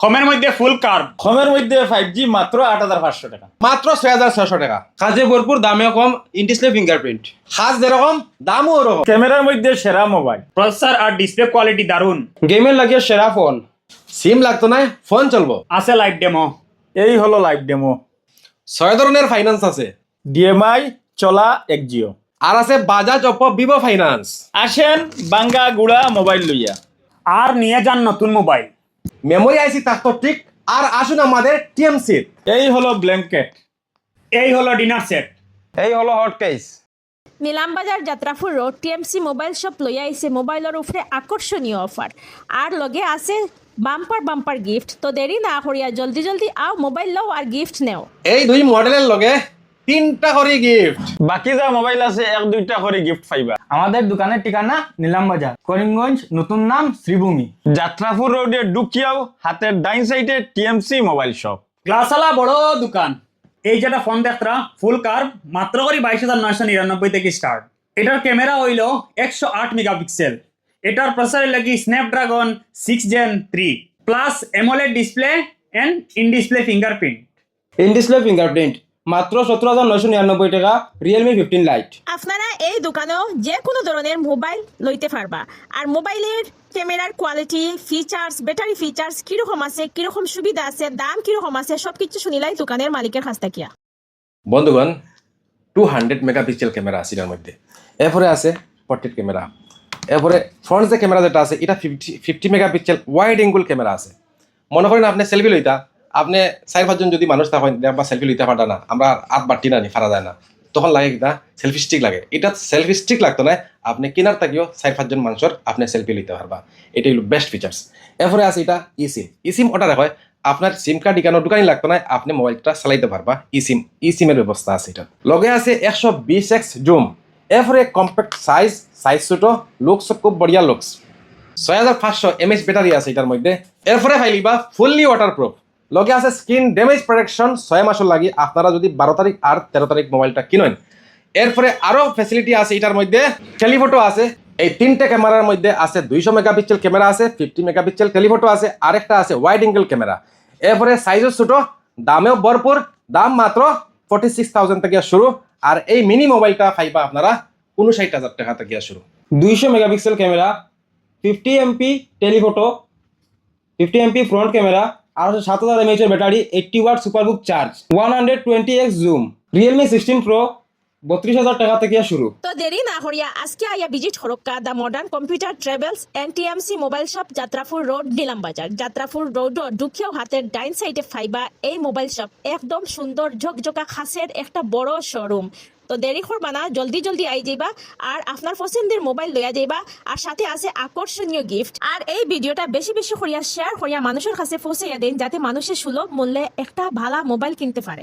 কমের মধ্যে ফুল কার্ভ, কমের মধ্যে 5G মাত্র 8,500 টাকা। মাত্র 6,600 টাকা। কাজে ভরপুর, দামে কম, ইনডিসপ্লে ফিঙ্গারপ্রিন্ট। সাজ যেরকম দামও ওরকম। ক্যামেরার মধ্যে সেরা মোবাইল, প্রসেসর আর ডিসপ্লে কোয়ালিটি দারুন। গেমের লাগিয়ে সেরা ফোন। সিম লাগতো না, ফোন চলবো। আছে লাইভ ডেমো। এই হলো লাইভ ডেমো। 6 ধরনের ফাইন্যান্স আছে, DMI, চলা, এক্সিও। আর আছে বাজাজ, অপো, ভিভো ফাইন্যান্স। আসেন বাঙ্গা গুড়া মোবাইল লইয়া। আর নিয়ে যান নতুন মোবাইল। মেমোরি আইসি থাকতো ঠিক। আর আসুন আমাদের টিএমসি। এই হলো ব্ল্যাঙ্কেট। এই হলো ডিনার সেট। এই হলো hot case. Nilambazar Jatrapur road TMC mobile shop লইয়া আইছে মোবাইলের উপরে আকর্ষণীয় অফার আর লগে আছে বাম্পার বাম্পার গিফট। তো দেরি না করিয়া জলদি জলদি আও, মোবাইল লও আর গিফট নেও। এই দুই মডেলের লগে 3টা করে গিফট। বাকি যা মোবাইল আছে 1-2টা করে গিফট পাইবা। আমাদের দোকানের ঠিকানা নিলামবাজার, করিমগঞ্জ, নতুন নাম শ্রীভূমি। যাত্রাপুর রোডে ঢুকিয়াও হাতের ডাইন সাইডে টিএমসি মোবাইল শপ। গ্লাসওয়ালা বড় দোকান। এই যেটা ফোন দেখরা ফুল কার্ভ, মাত্র করে 22,999 থেকে স্টার্ট। এটার ক্যামেরা হইল 108 মেগাপিক্সেল। এটার প্রসেসর লাগি Snapdragon 6 Gen 3 plus AMOLED display and in display fingerprint. In display fingerprint মাত্র 17,999 টাকা। Realme 15 lite. আপনারা এই দোকানেও যে কোনো ধরনের মোবাইল লইতে পারবা। আর মোবাইলের ক্যামেরার কোয়ালিটি, ফিচার্স, ব্যাটারি ফিচার্স কিরকম আছে, কিরকম সুবিধা আছে, দাম কিরকম আছে, সবকিছু শুনিলাই দোকানের মালিকের কাছ থেকে। বন্ধুগণ, 200 মেগাপিক্সেল ক্যামেরা আছে এটার মধ্যে। এরপরে আছে পোর্ট্রেট ক্যামেরা। এরপরে ফ্রন্ট যে ক্যামেরা যেটা আছে এটা 50 মেগাপিক্সেল ওয়াইড অ্যাঙ্গেল ক্যামেরা আছে। মনে করেন আপনি সেলফি লইতা, আপনি 4-5 জন যদি মানুষ থাকেন বা সেলফি লইতে পারতা না, আমরা হাত বাড়তি না ফারা যায় না, তখন লাগে কিনা সেলফি স্টিক লাগে। এটা সেলফি স্টিক লাগতো না, আপনি কিনার থাকিও 4-5 জন মানুষের আপনি সেলফি লইতে পারবা। এটা হলো বেস্ট ফিচার্স। এরপরে আছে এটা ইসিম ওটা রাখে আপনার সিম কার্ড ইকানোর দোকানই লাগতো না, আপনি মোবাইলটা চালাইতে পারবা। ইসিমের ব্যবস্থা আছে এটা। লগে আছে 120x জুম। এরপরে কম্প্যাক্ট সাইজ ছোট, লুকস খুব বড়িয়া লুকস। 6500 mAh ব্যাটারি আছে এটার মধ্যে। এরপরে ফাইলিবা ফুললি ওয়াটারপ্রুফ। লগে আছে স্ক্রিন ড্যামেজ প্রোটেকশন 6 মাসের লাগি, আপনারা যদি 12 তারিখ আর 13 তারিখ মোবাইলটা কিনেন। এরপরে আরো ফ্যাসিলিটি আছে এটার মধ্যে। টেলিফটো আছে। এই 3টে ক্যামেরার মধ্যে আছে 200 মেগাপিক্সেল ক্যামেরা আছে, 50 মেগাপিক্সেল টেলিফটো আছে, আরেকটা আছে ওয়াইড অ্যাঙ্গেল ক্যামেরা। এরপরে সাইজও ছোট, দামেও ভরপুর। দাম মাত্র 46,000 থেকে শুরু। আর এই মিনি মোবাইলটা পাইবা আপনারা 59,000 টাকা থেকে শুরু। 200 megapixel camera, 50 MP telephoto, 50 MP front camera, আর 7000 mAh এর battery, 80 watt SuperVOOC charge, 120x zoom. Realme 16 pro 32,000 টাকা থেকে শুরু। তো দেরি না করিয়া আজকে আইয়া ভিজিট করক্কা the modern computer travels and TMC mobile shop Jatrapur road Nilambazar. Jatrapur road ঢুকিয়াও হাতের ডাইন সাইডে ফাইবা এই মোবাইল শপ। একদম সুন্দর ঝকঝকা খাসের একটা বড় শোরুম। তো দেরি করবা না, জলদি জলদি আই যাইবা আর আপনার পছন্দের মোবাইল লইয়া যাইবা। আর সাথে আছে আকর্ষণীয় গিফট। আর এই ভিডিওটা বেশি বেশি করিয়া শেয়ার করিয়া মানুষের কাছে পৌঁছাইয়া দেন, যাতে মানুষের সুলভ মূল্যে একটা ভালো মোবাইল কিনতে পারে।